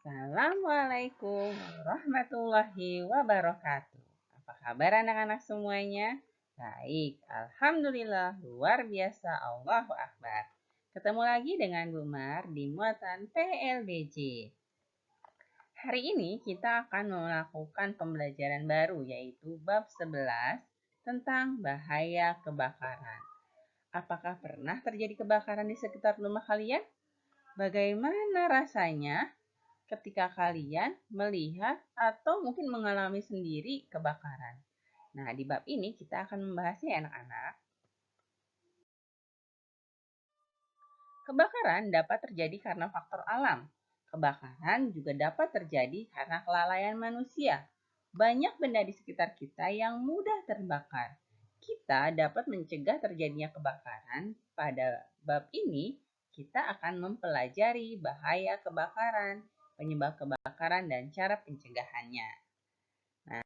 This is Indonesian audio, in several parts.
Assalamualaikum warahmatullahi wabarakatuh. Apa kabar anak-anak semuanya? Baik, Alhamdulillah, luar biasa, Allahu Akbar. Ketemu lagi dengan Bu Mar di muatan PLBJ. Hari ini kita akan melakukan pembelajaran baru yaitu bab 11 tentang bahaya kebakaran. Apakah pernah terjadi kebakaran di sekitar rumah kalian? Bagaimana rasanya ketika kalian melihat atau mungkin mengalami sendiri kebakaran? Nah, di bab ini kita akan membahasnya anak-anak. Kebakaran dapat terjadi karena faktor alam. Kebakaran juga dapat terjadi karena kelalaian manusia. Banyak benda di sekitar kita yang mudah terbakar. Kita dapat mencegah terjadinya kebakaran. Pada bab ini, kita akan mempelajari bahaya kebakaran, penyebab kebakaran, dan cara pencegahannya. Nah,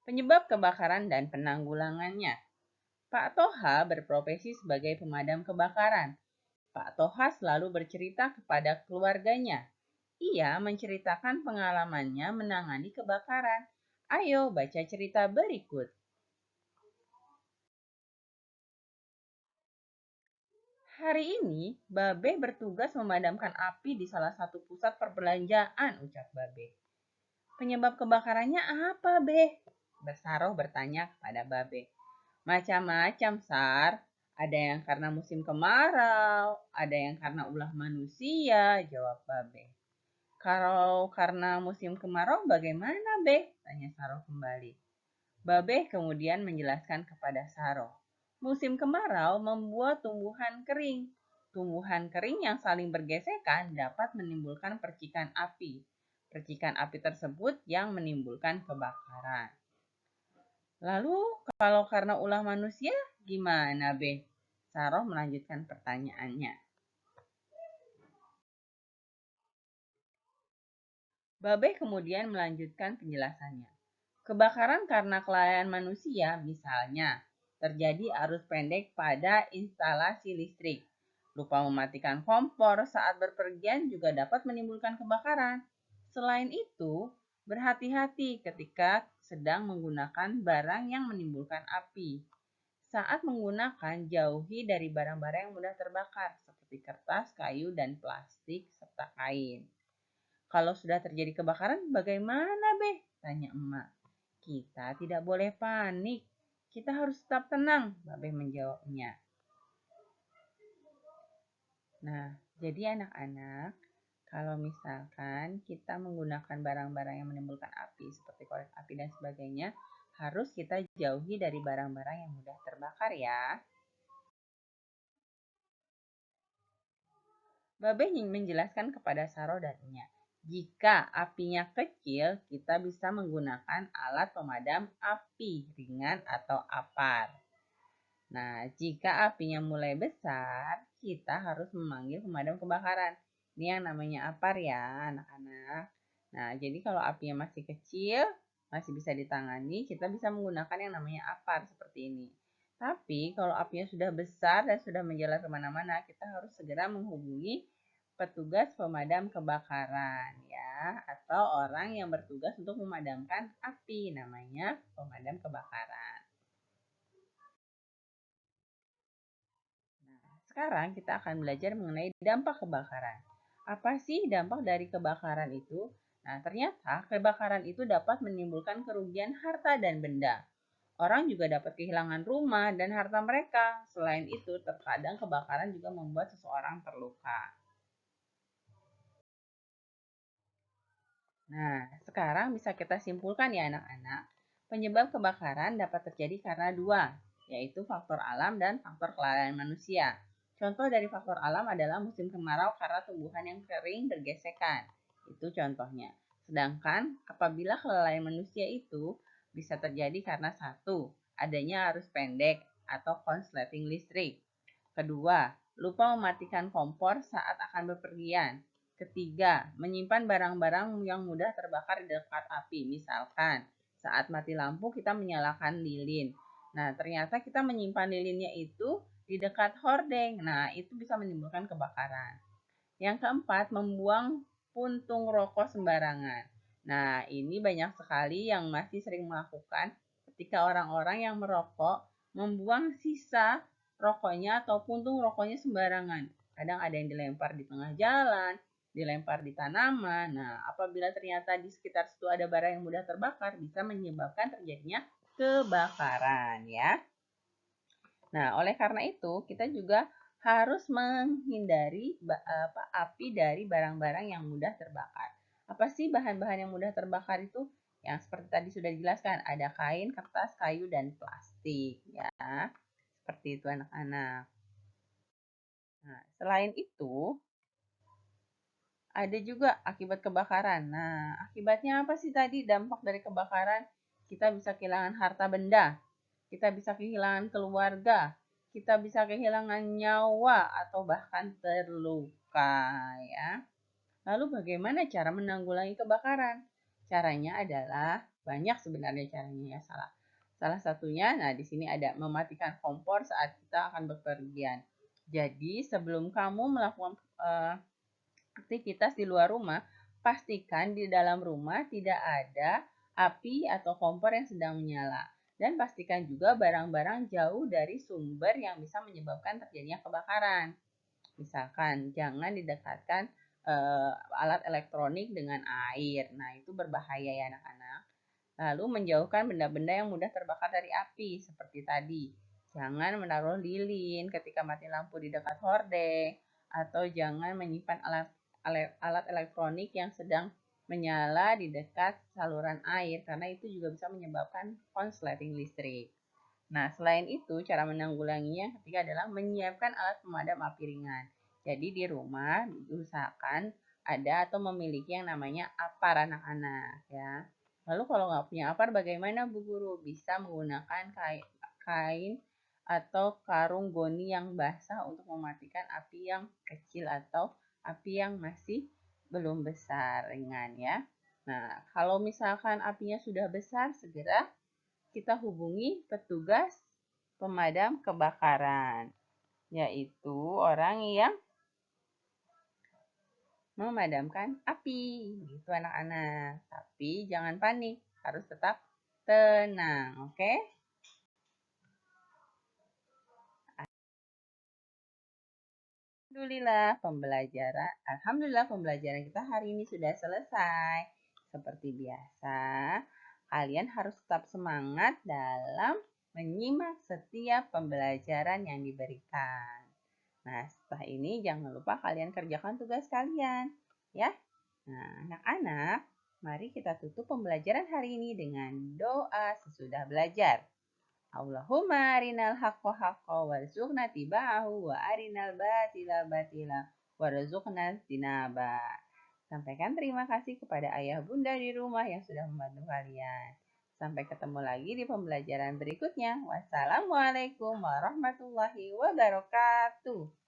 penyebab kebakaran dan penanggulangannya. Pak Toha berprofesi sebagai pemadam kebakaran. Pak Toha selalu bercerita kepada keluarganya. Ia menceritakan pengalamannya menangani kebakaran. Ayo baca cerita berikut. Hari ini, Babe bertugas memadamkan api di salah satu pusat perbelanjaan, ucap Babe. Penyebab kebakarannya apa, Be? Saroh bertanya kepada Babe. Macam-macam, Sar. Ada yang karena musim kemarau, ada yang karena ulah manusia, jawab Babe. Kalau karena musim kemarau bagaimana, Be? Tanya Saroh kembali. Babe kemudian menjelaskan kepada Saroh. Musim kemarau membuat tumbuhan kering. Tumbuhan kering yang saling bergesekan dapat menimbulkan percikan api. Percikan api tersebut yang menimbulkan kebakaran. Lalu kalau karena ulah manusia gimana, Be? Saroh melanjutkan pertanyaannya. Babe kemudian melanjutkan penjelasannya. Kebakaran karena kelalaian manusia, misalnya terjadi arus pendek pada instalasi listrik. Lupa mematikan kompor saat berpergian juga dapat menimbulkan kebakaran. Selain itu, berhati-hati ketika sedang menggunakan barang yang menimbulkan api. Saat menggunakan, jauhi dari barang-barang yang mudah terbakar, seperti kertas, kayu, dan plastik, serta kain. Kalau sudah terjadi kebakaran, bagaimana, Be? Tanya emak. Kita tidak boleh panik. Kita harus tetap tenang, Babe menjawabnya. Nah, jadi anak-anak, kalau misalkan kita menggunakan barang-barang yang menimbulkan api, seperti korek api dan sebagainya, harus kita jauhi dari barang-barang yang mudah terbakar ya. Babe menjelaskan kepada Saro dan Nya, jika apinya kecil, kita bisa menggunakan alat pemadam api ringan atau apar. Nah, jika apinya mulai besar, kita harus memanggil pemadam kebakaran. Ini yang namanya apar ya, anak-anak. Nah, jadi kalau apinya masih kecil, masih bisa ditangani, kita bisa menggunakan yang namanya apar seperti ini. Tapi kalau apinya sudah besar dan sudah menjalar kemana-mana, kita harus segera menghubungi petugas pemadam kebakaran ya, atau orang yang bertugas untuk memadamkan api, namanya pemadam kebakaran. Nah, sekarang kita akan belajar mengenai dampak kebakaran. Apa sih dampak dari kebakaran itu? Nah, ternyata kebakaran itu dapat menimbulkan kerugian harta dan benda. Orang juga dapat kehilangan rumah dan harta mereka. Selain itu, terkadang kebakaran juga membuat seseorang terluka. Nah, sekarang bisa kita simpulkan ya anak-anak. Penyebab kebakaran dapat terjadi karena dua, yaitu faktor alam dan faktor kelalaian manusia. Contoh dari faktor alam adalah musim kemarau karena tumbuhan yang kering bergesekan. Itu contohnya. Sedangkan apabila kelalaian manusia itu bisa terjadi karena satu, adanya arus pendek atau konsleting listrik. Kedua, lupa mematikan kompor saat akan bepergian. Ketiga, menyimpan barang-barang yang mudah terbakar di dekat api. Misalkan, saat mati lampu kita menyalakan lilin. Nah, ternyata kita menyimpan lilinnya itu di dekat hordeng. Nah, itu bisa menimbulkan kebakaran. Yang keempat, membuang puntung rokok sembarangan. Nah, ini banyak sekali yang masih sering melakukan ketika orang-orang yang merokok membuang sisa rokoknya atau puntung rokoknya sembarangan. Kadang ada yang dilempar di tengah jalan, dilempar di tanaman. Nah, apabila ternyata di sekitar situ ada barang yang mudah terbakar, bisa menyebabkan terjadinya kebakaran ya. Nah, oleh karena itu kita juga harus menghindari api dari barang-barang yang mudah terbakar. Apa sih bahan-bahan yang mudah terbakar itu? Yang seperti tadi sudah dijelaskan, ada kain, kertas, kayu, dan plastik ya. Seperti itu anak-anak. Nah, selain itu, ada juga akibat kebakaran. Nah, akibatnya apa sih tadi dampak dari kebakaran? Kita bisa kehilangan harta benda, kita bisa kehilangan keluarga, kita bisa kehilangan nyawa atau bahkan terluka ya. Lalu bagaimana cara menanggulangi kebakaran? Caranya adalah banyak sebenarnya caranya ya salah. Salah satunya, nah di sini ada mematikan kompor saat kita akan bepergian. Jadi sebelum kamu melakukan aktivitas di luar rumah, pastikan di dalam rumah tidak ada api atau kompor yang sedang menyala. Dan pastikan juga barang-barang jauh dari sumber yang bisa menyebabkan terjadinya kebakaran. Misalkan jangan didekatkan alat elektronik dengan air. Nah, itu berbahaya ya anak-anak. Lalu menjauhkan benda-benda yang mudah terbakar dari api seperti tadi. Jangan menaruh lilin ketika mati lampu di dekat hordeng atau jangan menyimpan alat elektronik yang sedang menyala di dekat saluran air karena itu juga bisa menyebabkan konsleting listrik. Nah, selain itu, cara menanggulanginya ketiga adalah menyiapkan alat pemadam api ringan. Jadi di rumah diusahakan ada atau memiliki yang namanya apar anak-anak ya. Lalu kalau nggak punya apar bagaimana Bu Guru? Bisa menggunakan kain atau karung goni yang basah untuk mematikan api yang kecil atau api yang masih belum besar ringan ya. Nah, kalau misalkan apinya sudah besar, segera kita hubungi petugas pemadam kebakaran, yaitu orang yang memadamkan api. Gitu anak-anak. Tapi jangan panik, harus tetap tenang, oke? Alhamdulillah pembelajaran kita hari ini sudah selesai. Seperti biasa, kalian harus tetap semangat dalam menyimak setiap pembelajaran yang diberikan. Nah, setelah ini jangan lupa kalian kerjakan tugas kalian, ya. Nah, anak-anak, mari kita tutup pembelajaran hari ini dengan doa sesudah belajar. Allahumma arinal haqqo haqqo warzuqna tiba'ahu wa arinal batila batila warzuqna tinaba. Sampaikan terima kasih kepada ayah bunda di rumah yang sudah membantu kalian. Sampai ketemu lagi di pembelajaran berikutnya. Wassalamualaikum warahmatullahi wabarakatuh.